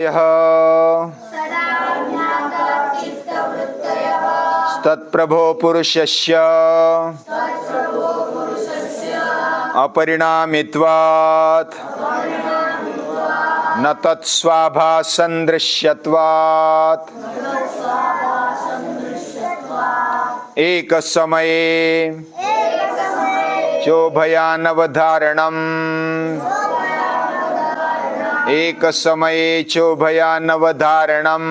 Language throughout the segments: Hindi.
यः तत्प्रभो पुरुषस्य अपरिणामित्वात् न तत्स्वाभासं दृश्यत्वात् एक समये चोभयानवधारणम् एक समये चोभयानवधारणम्।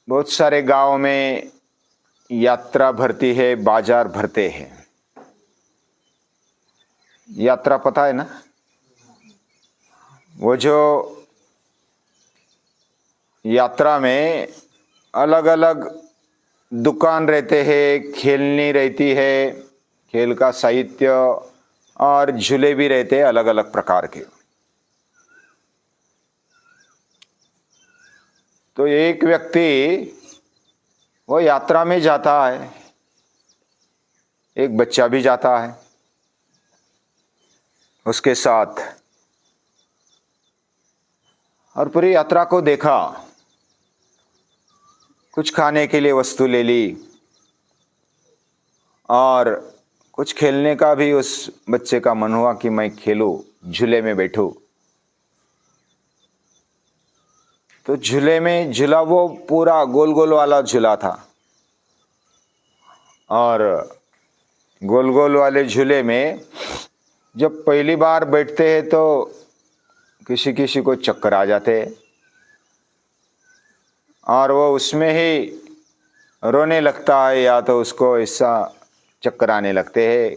बहुत सारे गांवों में यात्रा भरती है, बाजार भरते हैं। यात्रा पता है ना? वो जो यात्रा में अलग अलग दुकान रहते हैं, खेलनी रहती है, खेल का साहित्य और झूले भी रहते हैं अलग अलग प्रकार के। तो एक व्यक्ति वो यात्रा में जाता है, एक बच्चा भी जाता है उसके साथ, और पूरी यात्रा को देखा। कुछ खाने के लिए वस्तु ले ली और कुछ खेलने का भी उस बच्चे का मन हुआ कि मैं खेलूं, झूले में बैठूं। तो झूले में झूला, वो पूरा गोल गोल वाला झूला था, और गोल गोल वाले झूले में जब पहली बार बैठते हैं तो किसी किसी को चक्कर आ जाते हैं, और वो उसमें ही रोने लगता है, या तो उसको ऐसा चक्कर आने लगते हैं।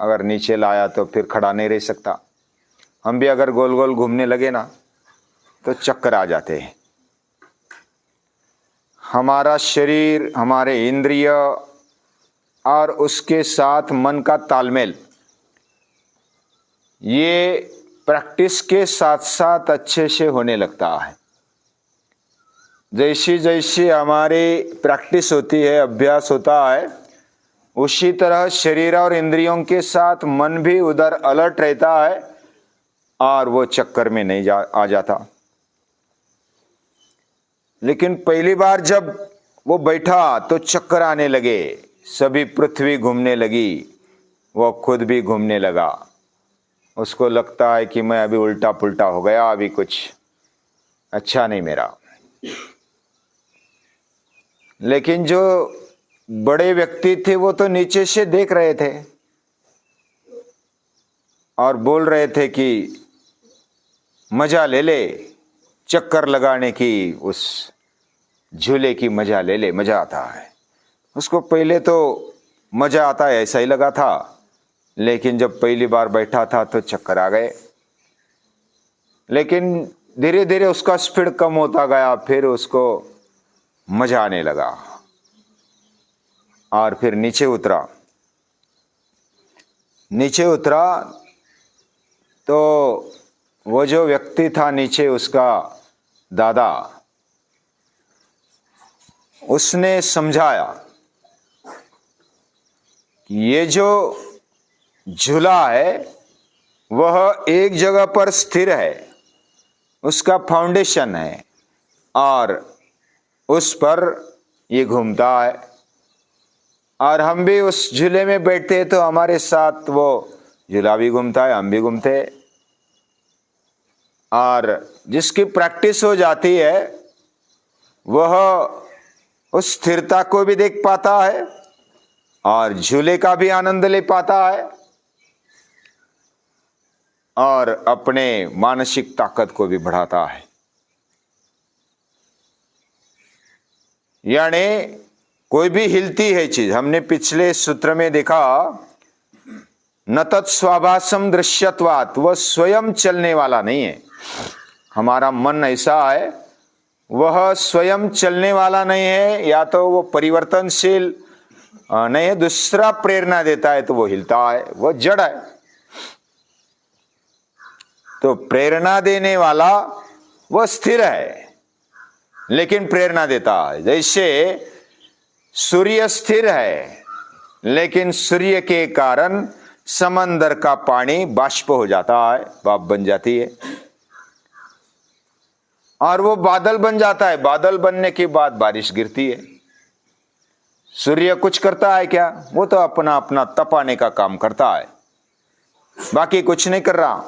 अगर नीचे लाया तो फिर खड़ा नहीं रह सकता। हम भी अगर गोल गोल घूमने लगे ना तो चक्कर आ जाते हैं। हमारा शरीर, हमारे इंद्रिय और उसके साथ मन का तालमेल, ये प्रैक्टिस के साथ साथ अच्छे से होने लगता है। जैसी जैसी हमारी प्रैक्टिस होती है, अभ्यास होता है, उसी तरह शरीर और इंद्रियों के साथ मन भी उधर अलर्ट रहता है और वो चक्कर में नहीं आ जाता। लेकिन पहली बार जब वो बैठा तो चक्कर आने लगे, सभी पृथ्वी घूमने लगी, वो खुद भी घूमने लगा। उसको लगता है कि मैं अभी उल्टा पुल्टा हो गया, अभी कुछ अच्छा नहीं मेरा। लेकिन जो बड़े व्यक्ति थे वो तो नीचे से देख रहे थे और बोल रहे थे कि मजा ले ले, चक्कर लगाने की, उस झूले की मजा ले ले, मजा आता है। उसको पहले तो मजा आता है ऐसा ही लगा था, लेकिन जब पहली बार बैठा था तो चक्कर आ गए। लेकिन धीरे धीरे उसका स्पीड कम होता गया, फिर उसको मजा आने लगा और फिर नीचे उतरा। नीचे उतरा तो वो जो व्यक्ति था नीचे, उसका दादा, उसने समझाया कि ये जो झूला है वह एक जगह पर स्थिर है, उसका फाउंडेशन है और उस पर ये घूमता है, और हम भी उस झूले में बैठते हैं तो हमारे साथ वो झूला भी घूमता है, हम भी घूमते हैं। और जिसकी प्रैक्टिस हो जाती है वह उस स्थिरता को भी देख पाता है और झूले का भी आनंद ले पाता है और अपने मानसिक ताकत को भी बढ़ाता है। यानी कोई भी हिलती है चीज, हमने पिछले सूत्र में देखा, न तत्स्वाभासम दृश्यत्वात्, वह स्वयं चलने वाला नहीं है। हमारा मन ऐसा है, वह स्वयं चलने वाला नहीं है, या तो वो परिवर्तनशील नहीं है, दूसरा प्रेरणा देता है तो वो हिलता है, वो जड़ है। तो प्रेरणा देने वाला वह स्थिर है लेकिन प्रेरणा देता है। जैसे सूर्य स्थिर है लेकिन सूर्य के कारण समंदर का पानी बाष्प हो जाता है, भाप बन जाती है और वो बादल बन जाता है। बादल बनने के बाद बारिश गिरती है। सूर्य कुछ करता है क्या? वो तो अपना अपना तपाने का काम करता है, बाकी कुछ नहीं कर रहा।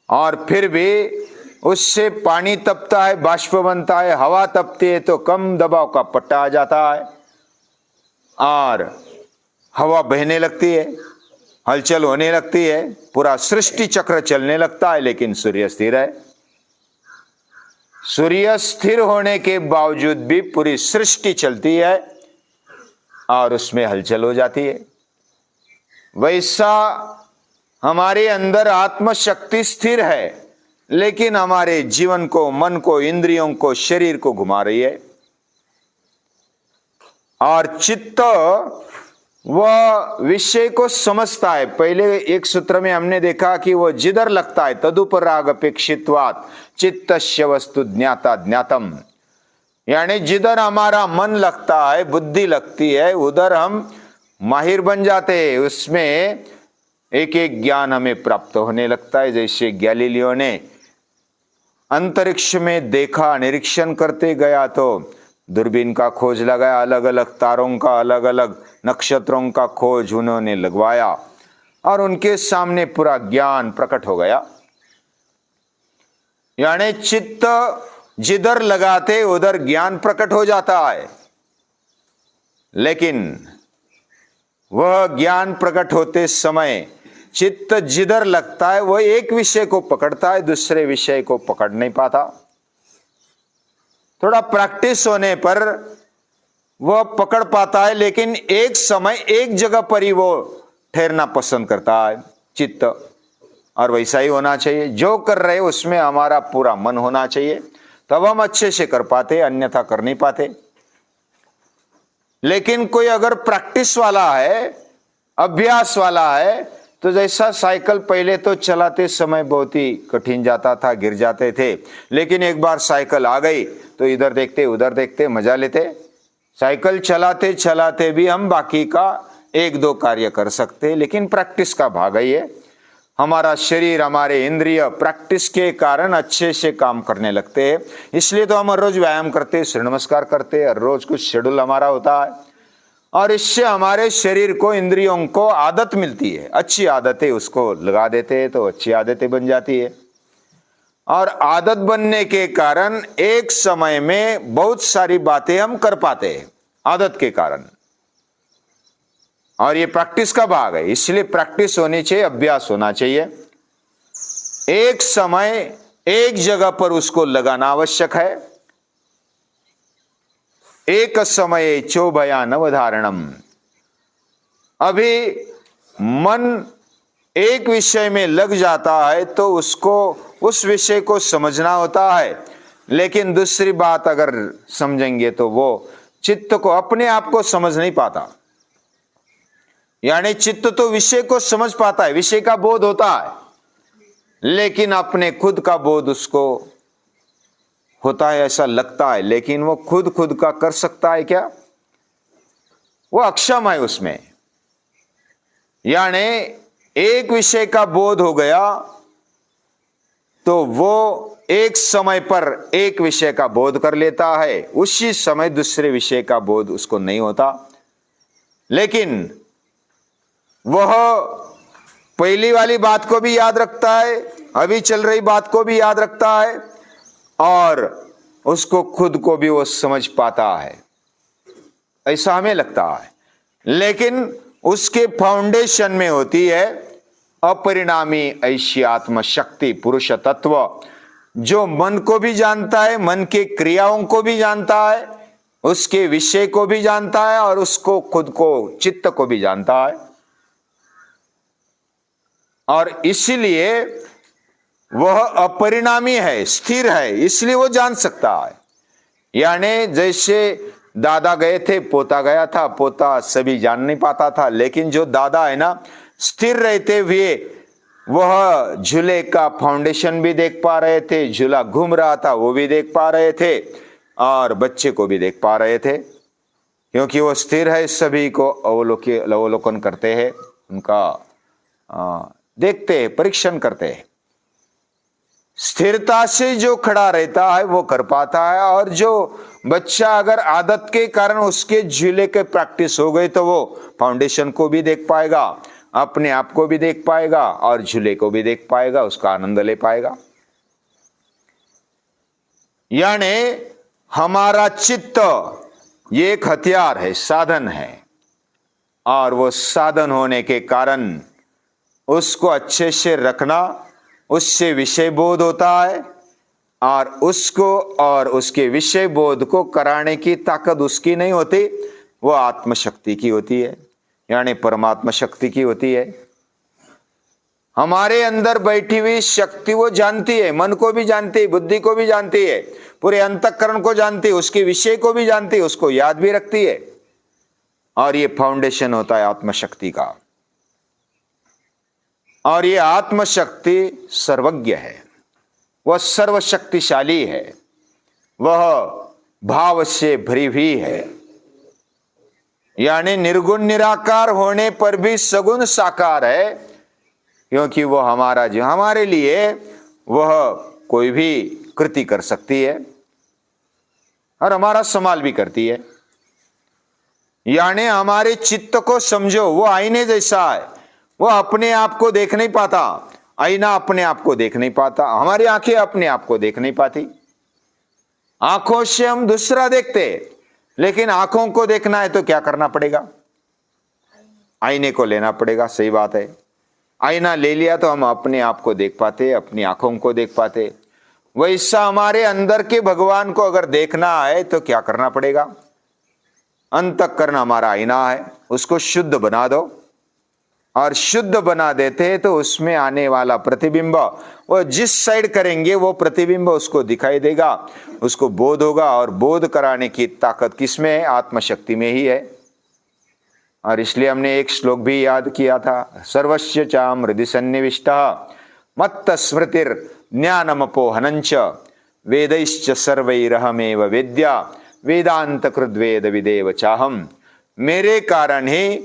और फिर भी उससे पानी तपता है, बाष्प बनता है, हवा तपती है तो कम दबाव का पट्टा आ जाता है और हवा बहने लगती है, हलचल होने लगती है, पूरा सृष्टि चक्र चलने लगता है। लेकिन सूर्य स्थिर है। सूर्य स्थिर होने के बावजूद भी पूरी सृष्टि चलती है और उसमें हलचल हो जाती है। वैसा हमारे अंदर आत्मशक्ति स्थिर है, लेकिन हमारे जीवन को, मन को, इंद्रियों को, शरीर को घुमा रही है। और चित्त वह विषय को समझता है। पहले एक सूत्र में हमने देखा कि वह जिधर लगता है तदुपराग अपेक्षित्वात् चित्तस्य वस्तु ज्ञाता ज्ञातम, यानी जिधर हमारा मन लगता है, बुद्धि लगती है, उधर हम माहिर बन जाते हैं। उसमें एक एक ज्ञान हमें प्राप्त होने लगता है। जैसे गैलीलियो ने अंतरिक्ष में देखा, निरीक्षण करते गया तो दूरबीन का खोज लगाया, अलग अलग तारों का, अलग अलग नक्षत्रों का खोज उन्होंने लगवाया और उनके सामने पूरा ज्ञान प्रकट हो गया। यानी चित्त जिधर लगाते उधर ज्ञान प्रकट हो जाता है, लेकिन वह ज्ञान प्रकट होते समय चित्त जिधर लगता है वह एक विषय को पकड़ता है, दूसरे विषय को पकड़ नहीं पाता। थोड़ा प्रैक्टिस होने पर वह पकड़ पाता है, लेकिन एक समय एक जगह पर ही वो ठहरना पसंद करता है चित्त। और वैसा ही होना चाहिए। जो कर रहे उसमें हमारा पूरा मन होना चाहिए, तब हम अच्छे से कर पाते, अन्यथा कर नहीं पाते। लेकिन कोई अगर प्रैक्टिस वाला है, अभ्यास वाला है, तो जैसा साइकिल पहले तो चलाते समय बहुत ही कठिन जाता था, गिर जाते थे, लेकिन एक बार साइकिल आ गई तो इधर देखते उधर देखते मजा लेते। साइकिल चलाते चलाते भी हम बाकी का एक दो कार्य कर सकते, लेकिन प्रैक्टिस का भाग ही है। हमारा शरीर, हमारे इंद्रिय प्रैक्टिस के कारण अच्छे से काम करने लगते हैं। इसलिए तो हम हर रोज व्यायाम करते, सूर्य नमस्कार करते, हर रोज कुछ शेड्यूल हमारा होता है और इससे हमारे शरीर को, इंद्रियों को आदत मिलती है। अच्छी आदतें उसको लगा देते हैं तो अच्छी आदतें बन जाती है और आदत बनने के कारण एक समय में बहुत सारी बातें हम कर पाते हैं आदत के कारण। और ये प्रैक्टिस का भाग है, इसलिए प्रैक्टिस होनी चाहिए, अभ्यास होना चाहिए। एक समय एक जगह पर उसको लगाना आवश्यक है। एक समय चोभया नवधारणम। अभी मन एक विषय में लग जाता है तो उसको, उस विषय को समझना होता है, लेकिन दूसरी बात अगर समझेंगे तो वो चित्त को, अपने आप को समझ नहीं पाता। यानी चित्त तो विषय को समझ पाता है, विषय का बोध होता है, लेकिन अपने खुद का बोध उसको होता है, ऐसा लगता है, लेकिन वो खुद का कर सकता है क्या? वो अक्षम है उसमें। यानी एक विषय का बोध हो गया तो वो एक समय पर एक विषय का बोध कर लेता है, उसी समय दूसरे विषय का बोध उसको नहीं होता। लेकिन वह पहली वाली बात को भी याद रखता है, अभी चल रही बात को भी याद रखता है और उसको खुद को भी वो समझ पाता है, ऐसा हमें लगता है। लेकिन उसके फाउंडेशन में होती है अपरिणामी ऐसी आत्म शक्ति, पुरुष तत्व, जो मन को भी जानता है, मन के क्रियाओं को भी जानता है, उसके विषय को भी जानता है और उसको खुद को, चित्त को भी जानता है। और इसलिए वह अपरिणामी है, स्थिर है, इसलिए वो जान सकता है। यानी जैसे दादा गए थे, पोता गया था, पोता सभी जान नहीं पाता था, लेकिन जो दादा है ना, स्थिर रहते हुए वह झूले का फाउंडेशन भी देख पा रहे थे, झूला घूम रहा था वो भी देख पा रहे थे और बच्चे को भी देख पा रहे थे, क्योंकि वो स्थिर है, सभी को अवलोकन करते हैं, उनका देखते हैं, परीक्षण करते हैं। स्थिरता से जो खड़ा रहता है वो कर पाता है, और जो बच्चा अगर आदत के कारण उसके झूले के प्रैक्टिस हो गई तो वो फाउंडेशन को भी देख पाएगा, अपने आप को भी देख पाएगा और झूले को भी देख पाएगा, उसका आनंद ले पाएगा। यानी हमारा चित्त ये एक हथियार है, साधन है, और वो साधन होने के कारण उसको अच्छे से रखना, उससे विषय बोध होता है, और उसको और उसके विषय बोध को कराने की ताकत उसकी नहीं होती, वो आत्मशक्ति की होती है, यानी परमात्मा शक्ति की होती है। हमारे अंदर बैठी हुई शक्ति वो जानती है, मन को भी जानती है, बुद्धि को भी जानती है, पूरे अंतःकरण को जानती है, उसके विषय को भी जानती है, उसको याद भी रखती है, और ये फाउंडेशन होता है आत्मशक्ति का। और ये आत्मशक्ति सर्वज्ञ है, वह सर्वशक्तिशाली है, वह भाव से भरी हुई है, यानी निर्गुण निराकार होने पर भी सगुण साकार है, क्योंकि वो हमारा जो हमारे लिए वह कोई भी कृति कर सकती है और हमारा संभाल भी करती है। यानी हमारे चित्त को समझो, वो आईने जैसा है, वो अपने आप को देख नहीं पाता, आईना अपने आप को देख नहीं पाता, हमारी आंखें अपने आप को देख नहीं पाती। आंखों से हम दूसरा देखते, लेकिन आंखों को देखना है तो क्या करना पड़ेगा? आईने को लेना पड़ेगा। सही बात है, आईना ले लिया तो हम अपने आप को देख पाते, अपनी आंखों को देख पाते। वैसा हमारे अंदर के भगवान को अगर देखना है तो क्या करना पड़ेगा? अंतःकरण हमारा आईना है, उसको शुद्ध बना दो, और शुद्ध बना देते हैं तो उसमें आने वाला प्रतिबिंब, वो जिस साइड करेंगे वो प्रतिबिंब उसको दिखाई देगा, उसको बोध होगा, और बोध कराने की ताकत किसमें है? आत्मशक्ति में ही है। और इसलिए हमने एक श्लोक भी याद किया था, सर्वस्य चाम हृदि सन्निविष्टः मत्त स्मृतिर ज्ञानमपोहनंच वेदैश्च सर्वैरहमेव वेद्या वेदांत कृद्वेद विदेव चाहम। मेरे कारण ही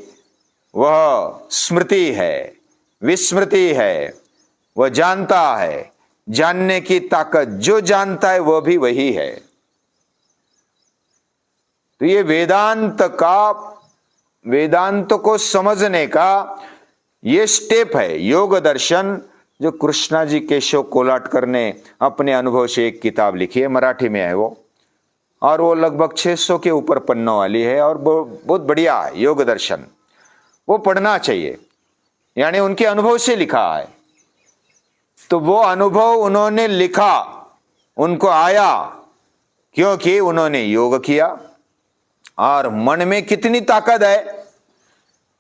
वह स्मृति है, विस्मृति है, वह जानता है, जानने की ताकत, जो जानता है वह भी वही है। तो ये वेदांत को समझने का ये स्टेप है, योग दर्शन, जो कृष्णा जी केशव कोलाटकर ने अपने अनुभव से एक किताब लिखी है, मराठी में है वो, और वो लगभग 600 के ऊपर पन्नों वाली है, और बहुत बढ़िया है योग दर्शन, वो पढ़ना चाहिए। यानी उनके अनुभव से लिखा है, तो वो अनुभव उन्होंने लिखा, उनको आया क्योंकि उन्होंने योग किया। और मन में कितनी ताकत है?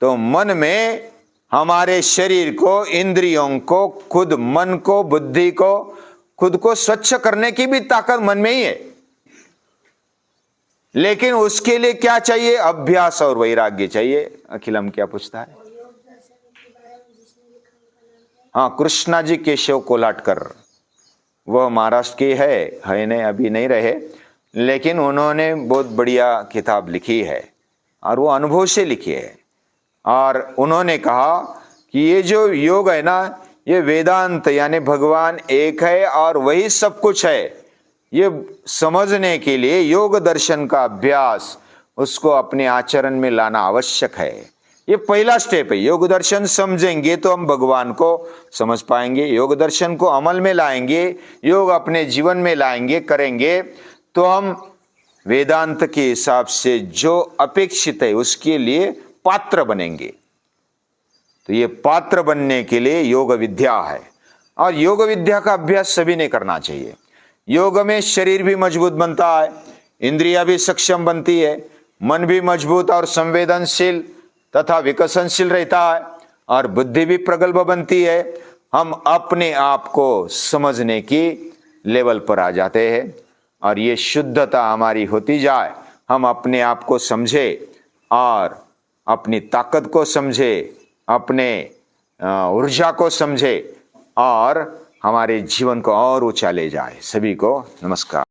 तो मन में हमारे शरीर को, इंद्रियों को, खुद मन को, बुद्धि को, खुद को स्वच्छ करने की भी ताकत मन में ही है। लेकिन उसके लिए क्या चाहिए? अभ्यास और वैराग्य चाहिए। अखिलम क्या पूछता है? हाँ, कृष्णा जी केशव कोलाटकर, वह महाराष्ट्र के है नहीं, अभी नहीं रहे, लेकिन उन्होंने बहुत बढ़िया किताब लिखी है, और वो अनुभव से लिखी है। और उन्होंने कहा कि ये जो योग है ना, ये वेदांत यानी भगवान एक है और वही सब कुछ है, ये समझने के लिए योग दर्शन का अभ्यास, उसको अपने आचरण में लाना आवश्यक है। ये पहला स्टेप है। योग दर्शन समझेंगे तो हम भगवान को समझ पाएंगे, योग दर्शन को अमल में लाएंगे, योग अपने जीवन में लाएंगे, करेंगे, तो हम वेदांत के हिसाब से जो अपेक्षित है उसके लिए पात्र बनेंगे। तो ये पात्र बनने के लिए योग विद्या है, और योग विद्या का अभ्यास सभी ने करना चाहिए। योग में शरीर भी मजबूत बनता है, इंद्रियां भी सक्षम बनती है, मन भी मजबूत और संवेदनशील तथा विकसनशील रहता है, और बुद्धि भी प्रगल्भ बनती है। हम अपने आप को समझने की लेवल पर आ जाते हैं, और ये शुद्धता हमारी होती जाए, हम अपने आप को समझे और अपनी ताकत को समझे, अपने ऊर्जा को समझे, और हमारे जीवन को और ऊंचा ले जाए। सभी को नमस्कार।